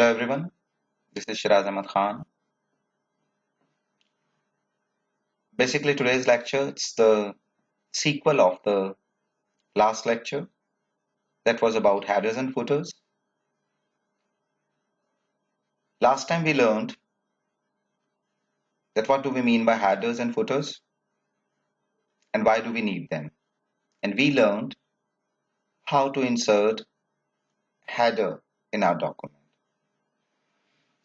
Hello everyone, this is Shiraz Ahmad Khan. Basically today's lecture, it's the sequel of the last lecture that was about headers and footers. Last time we learned that what do we mean by headers and footers and why do we need them. And we learned how to insert header in our document.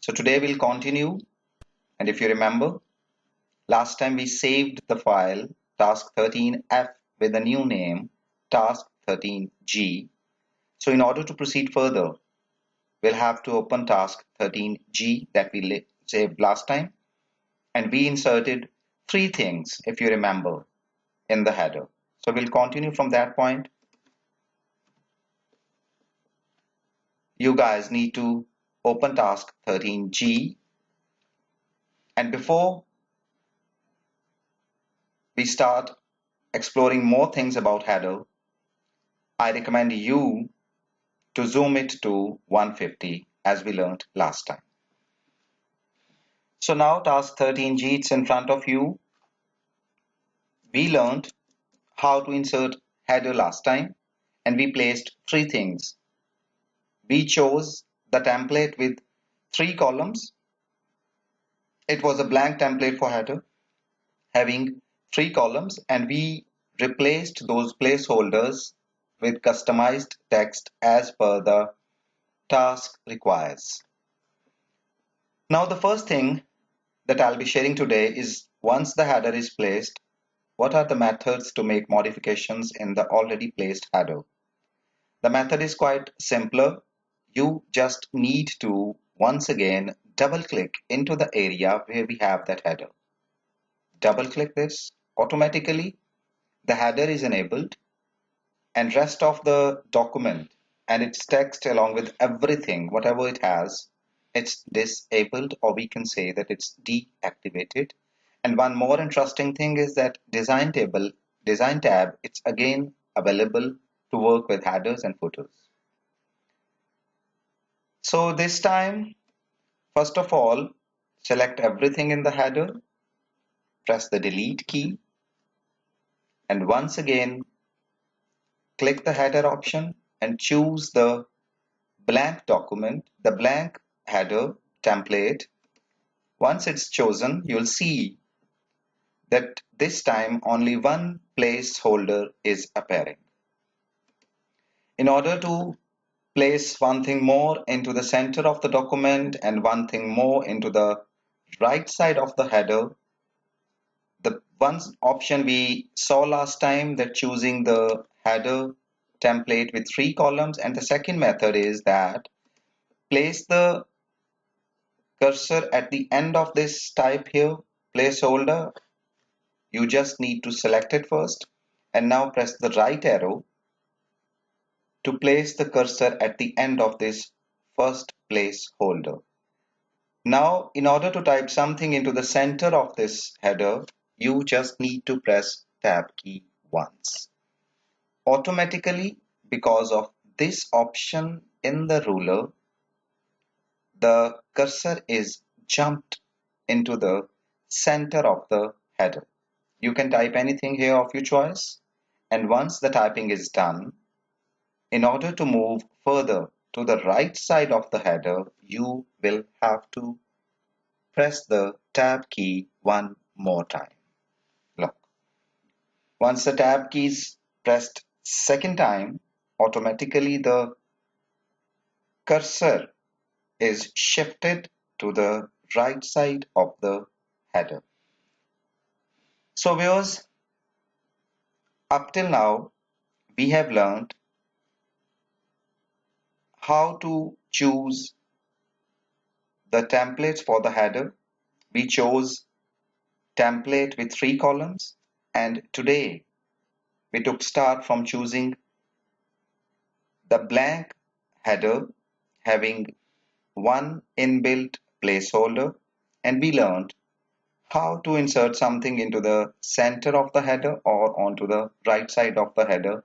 So today we'll continue, and if you remember, last time we saved the file task 13F with a new name task 13G. So in order to proceed further, we'll have to open task 13G that we saved last time, and we inserted three things, if you remember, in the header. So we'll continue from that point. You guys need to open task 13G, and before we start exploring more things about header, I recommend you to zoom it to 150 as we learned last time. So now task 13G, it's in front of you. We learned how to insert header last time, and we placed three things. We chose the template with three columns. It was a blank template for header having three columns, and we replaced those placeholders with customized text as per the task requires. Now the first thing that I'll be sharing today is, once the header is placed, what are the methods to make modifications in the already placed header. The method is quite simpler. You just need to once again double click into the area where we have that header. Double click this. Automatically the header is enabled, and rest of the document and its text along with everything, whatever it has, it's disabled, or we can say that it's deactivated. And one more interesting thing is that design tab, it's again available to work with headers and footers. So this time, first of all, select everything in the header, press the delete key, and once again click the header option and choose the blank document, the blank header template. Once it's chosen, you'll see that this time only one placeholder is appearing. In order to place one thing more into the center of the document and one thing more into the right side of the header, the one option we saw last time, that choosing the header template with three columns, and the second method is that place the cursor at the end of this type here, placeholder. You just need to select it first, and now press the right arrow to place the cursor at the end of this first placeholder. Now, in order to type something into the center of this header, you just need to press Tab key once. Automatically, because of this option in the ruler, the cursor is jumped into the center of the header. You can type anything here of your choice, and once the typing is done, in order to move further to the right side of the header, you will have to press the Tab key one more time. Look, once the Tab key is pressed second time, automatically the cursor is shifted to the right side of the header. So viewers, up till now we have learned how to choose the templates for the header. We chose template with three columns, and today we took start from choosing the blank header having one inbuilt placeholder, and we learned how to insert something into the center of the header or onto the right side of the header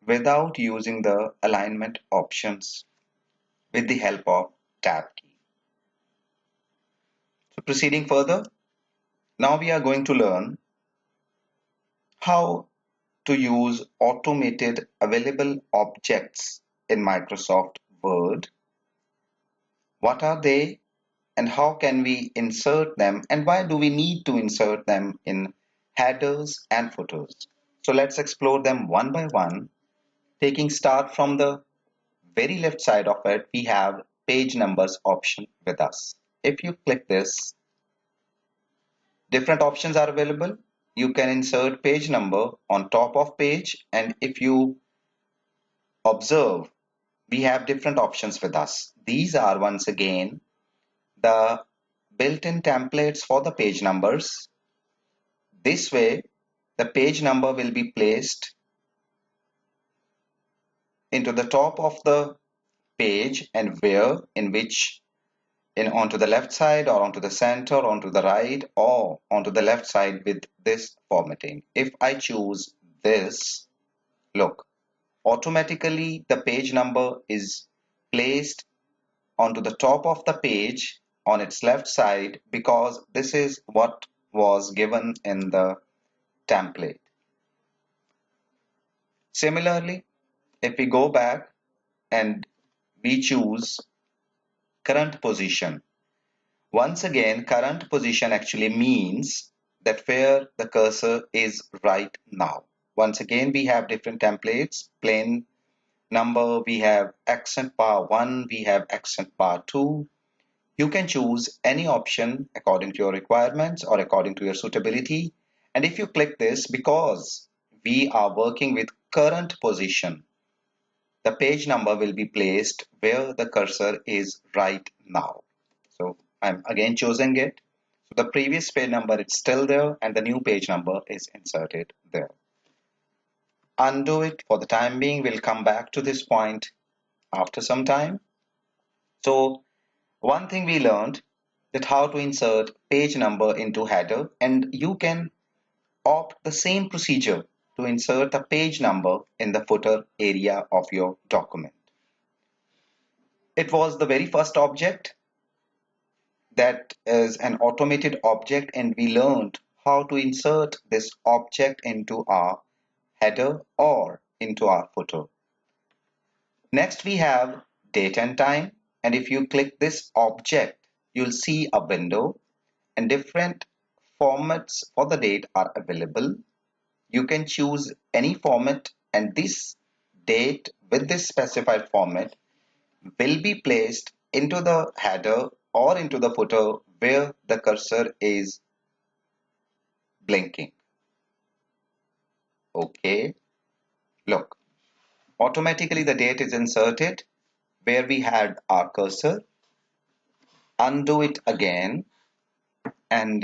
without using the alignment options with the help of Tab key. So proceeding further, now we are going to learn how to use automated available objects in Microsoft Word. What are they and how can we insert them, and why do we need to insert them in headers and footers? So let's explore them one by one. Taking start from the very left side of it, we have page numbers option with us. If you click this, different options are available. You can insert page number on top of page, and if you observe, we have different options with us. These are once again the built-in templates for the page numbers. This way, the page number will be placed into the top of the page, and where, in which, in onto the left side or onto the center, onto the right or onto the left side with this formatting. If I choose this, look, automatically the page number is placed onto the top of the page on its left side because this is what was given in the template. Similarly, if we go back and we choose current position, once again current position actually means that where the cursor is right now. Once again we have different templates. Plain number, we have accent bar 1, we have accent bar 2. You can choose any option according to your requirements or according to your suitability. And if you click this, because we are working with current position, the page number will be placed where the cursor is right now. So I'm again choosing it. So the previous page number is still there and the new page number is inserted there. Undo it for the time being. We'll come back to this point after some time. So one thing we learned, that how to insert page number into header, and you can opt the same procedure to insert a page number in the footer area of your document. It was the very first object that is an automated object, and we learned how to insert this object into our header or into our footer. Next we have date and time, and if you click this object, you'll see a window and different formats for the date are available. You can choose any format, and this date with this specified format will be placed into the header or into the footer where the cursor is blinking. Okay, look, automatically the date is inserted where we had our cursor. Undo it again and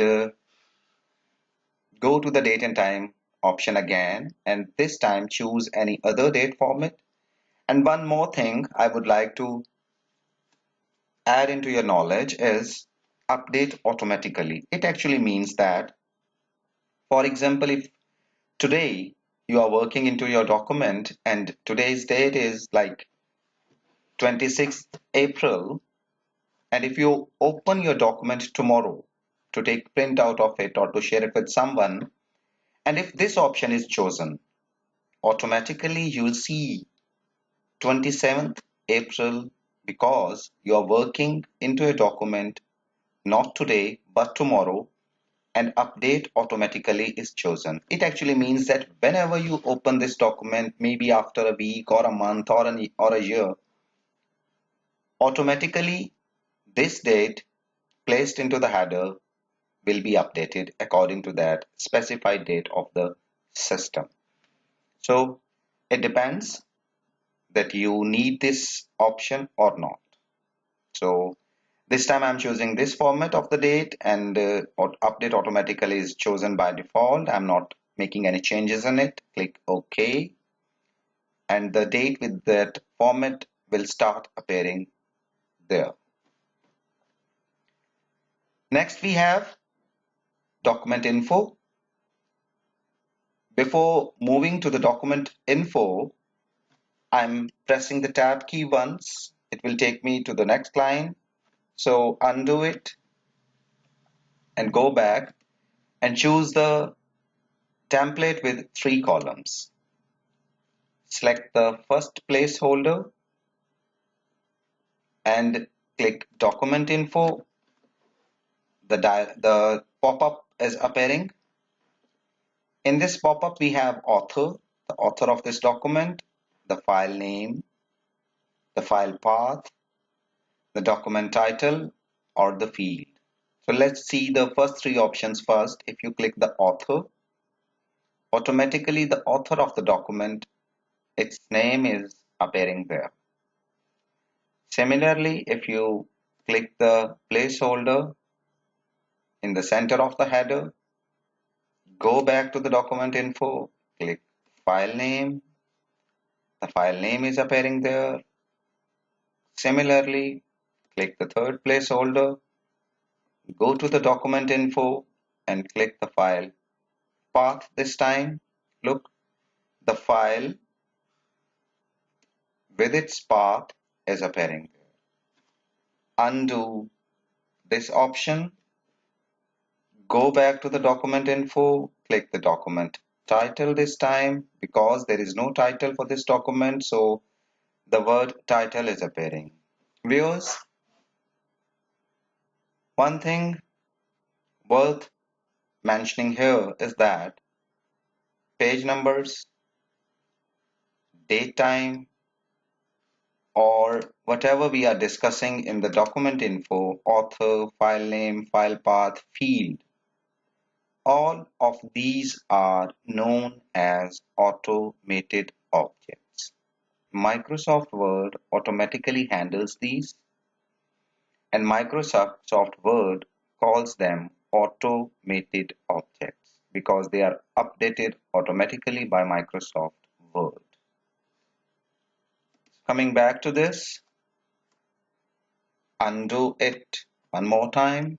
go to the date and time option again, and this time choose any other date format. And one more thing I would like to add into your knowledge is update automatically. It actually means that, for example, if today you are working into your document and today's date is like 26th April, and if you open your document tomorrow to take print out of it or to share it with someone, and if this option is chosen, automatically you'll see 27th April because you are working into a document not today but tomorrow, and update automatically is chosen. It actually means that whenever you open this document, maybe after a week or a month or a year, automatically this date placed into the header will be updated according to that specified date of the system. So it depends that you need this option or not. So this time I'm choosing this format of the date, and update automatically is chosen by default. I'm not making any changes in it. Click OK, and the date with that format will start appearing there. Next we have document info. Before moving to the document info, I'm pressing the tab key once. It will take me to the next line. So undo it and go back and choose the template with 3 columns. Select the first placeholder and click document info. The pop-up is appearing. In this pop-up we have author, the author of this document, the file name, the file path, the document title, or the field. So let's see the first 3 options first. If you click the author, automatically the author of the document, its name is appearing there. Similarly, if you click the placeholder in the center of the header, go back to the document info, click file name, the file name is appearing there. Similarly, click the third placeholder, go to the document info and click the file path this time. Look, the file with its path is appearing there. Undo this option, go back to the document info, click the document title this time because there is no title for this document, so the word title is appearing. Viewers, one thing worth mentioning here is that page numbers, date time, or whatever we are discussing in the document info, author, file name, file path, field, all of these are known as automated objects. Microsoft Word automatically handles these, and Microsoft Word calls them automated objects because they are updated automatically by Microsoft Word. Coming back to this, undo it one more time,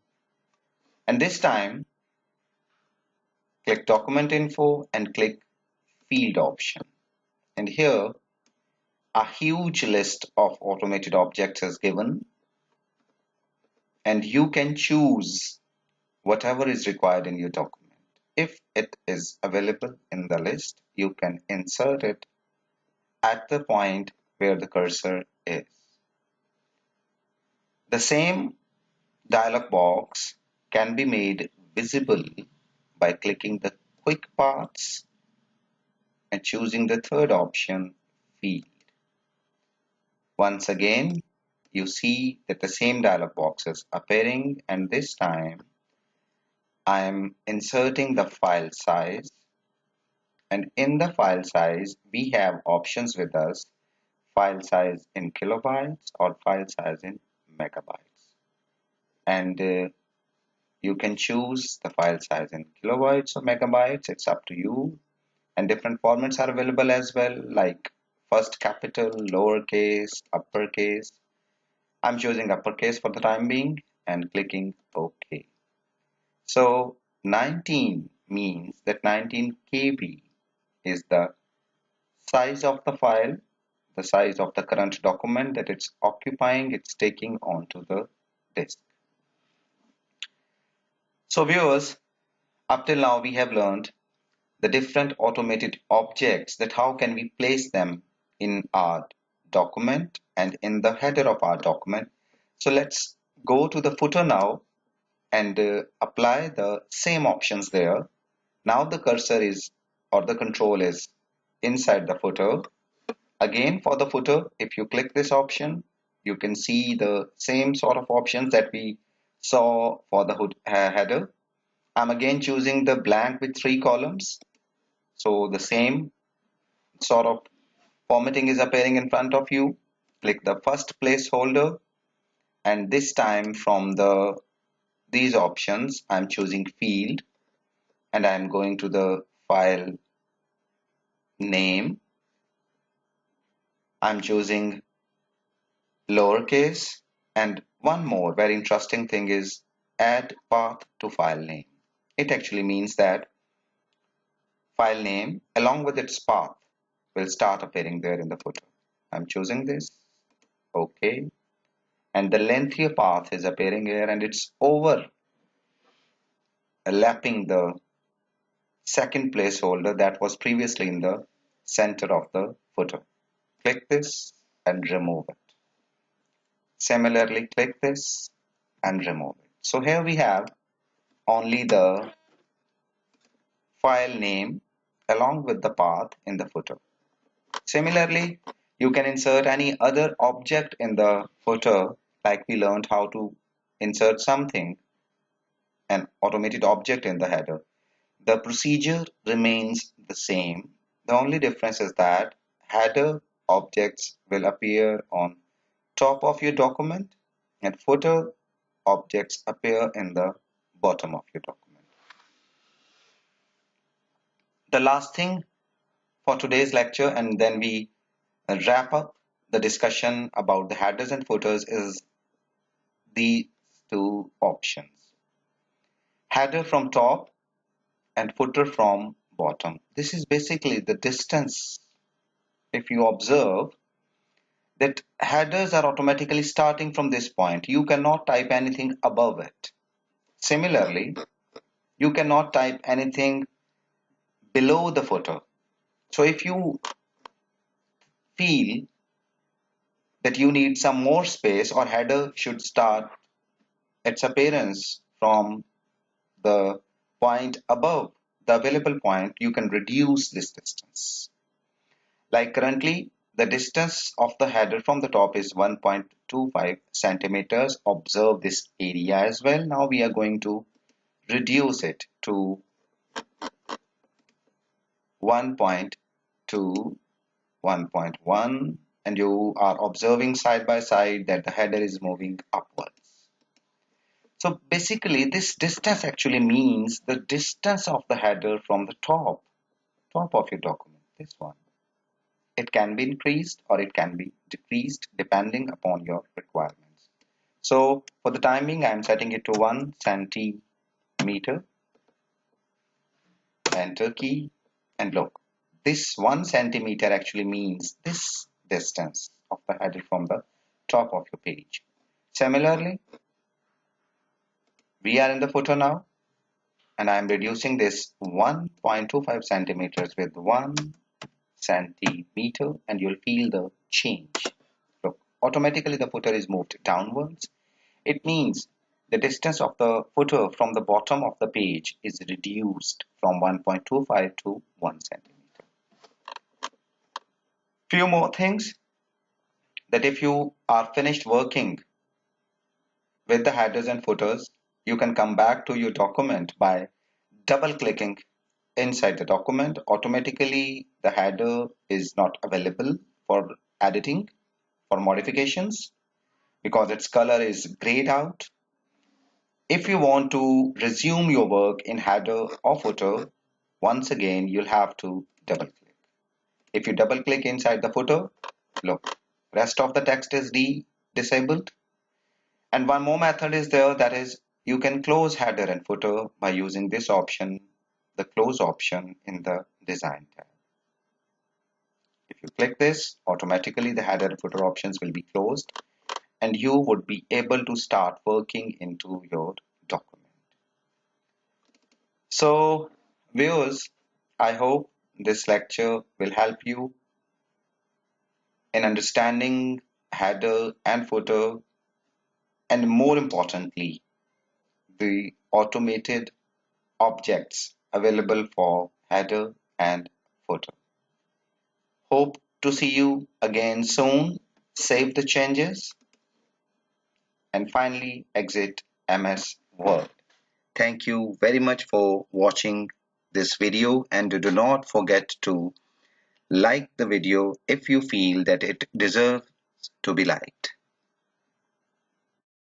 and this time click document info and click field option. And here a huge list of automated objects is given, and you can choose whatever is required in your document. If it is available in the list, you can insert it at the point where the cursor is. The same dialog box can be made visible by clicking the quick paths and choosing the third option, field. Once again, you see that the same dialog box is appearing, and this time I am inserting the file size, and in the file size we have options with us, file size in kilobytes or file size in megabytes, and you can choose the file size in kilobytes or megabytes, it's up to you. And different formats are available as well, like first capital, lowercase, uppercase. I'm choosing uppercase for the time being and clicking OK. So 19 means that 19 KB is the size of the file, the size of the current document that it's occupying, it's taking onto the disk. So viewers, up till now we have learned the different automated objects, that how can we place them in our document and in the header of our document. So let's go to the footer now and apply the same options there. Now the cursor is, or the control is inside the footer. Again, for the footer, if you click this option, you can see the same sort of options that we saw for the header. I'm again choosing the blank with 3 columns. So the same sort of formatting is appearing in front of you. Click the first placeholder, and this time from these options I'm choosing field, and I'm going to the file name. I'm choosing lowercase, and one more very interesting thing is add path to file name. It actually means that file name along with its path will start appearing there in the footer. I'm choosing this, OK, and the lengthier path is appearing here, and it's over lapping the second placeholder that was previously in the center of the footer. Click this and remove it. Similarly, click this and remove it. So here we have only the file name along with the path in the footer. Similarly, you can insert any other object in the footer, like we learned how to insert something, an automated object in the header. The procedure remains the same. The only difference is that header objects will appear on top of your document and footer objects appear in the bottom of your document. The last thing for today's lecture, and then we wrap up the discussion about the headers and footers, is these two options: header from top and footer from bottom. This is basically the distance. If you observe that headers are automatically starting from this point, you cannot type anything above it. Similarly, you cannot type anything below the footer. So if you feel that you need some more space, or header should start its appearance from the point above the available point, you can reduce this distance. Like currently, the distance of the header from the top is 1.25 centimeters. Observe this area as well. Now we are going to reduce it to 1.2, 1.1, and you are observing side by side that the header is moving upwards. So basically this distance actually means the distance of the header from the top of your document, this one. It can be increased or it can be decreased depending upon your requirements. So for the time being, I am setting it to 1 centimeter. Enter key, and look, this 1 centimeter actually means this distance of the header from the top of your page. Similarly, we are in the footer now, and I am reducing this 1.25 centimeters with 1 centimeter, and you'll feel the change. Look, automatically the footer is moved downwards. It means the distance of the footer from the bottom of the page is reduced from 1.25 to 1 centimeter. Few more things, that if you are finished working with the headers and footers, you can come back to your document by double clicking inside the document. Automatically the header is not available for editing, for modifications, because its color is grayed out. If you want to resume your work in header or footer, once again you'll have to double click. If you double click inside the footer, look, rest of the text is disabled. And one more method is there, that is, you can close header and footer by using this option, the close option in the design tab. If you click this, automatically the header and footer options will be closed and you would be able to start working into your document. So viewers, I hope this lecture will help you in understanding header and footer, and more importantly, the automated objects available for header and footer. Hope to see you again soon. Save the changes and finally exit MS Word. Thank you very much for watching this video, and do not forget to like the video if you feel that it deserves to be liked.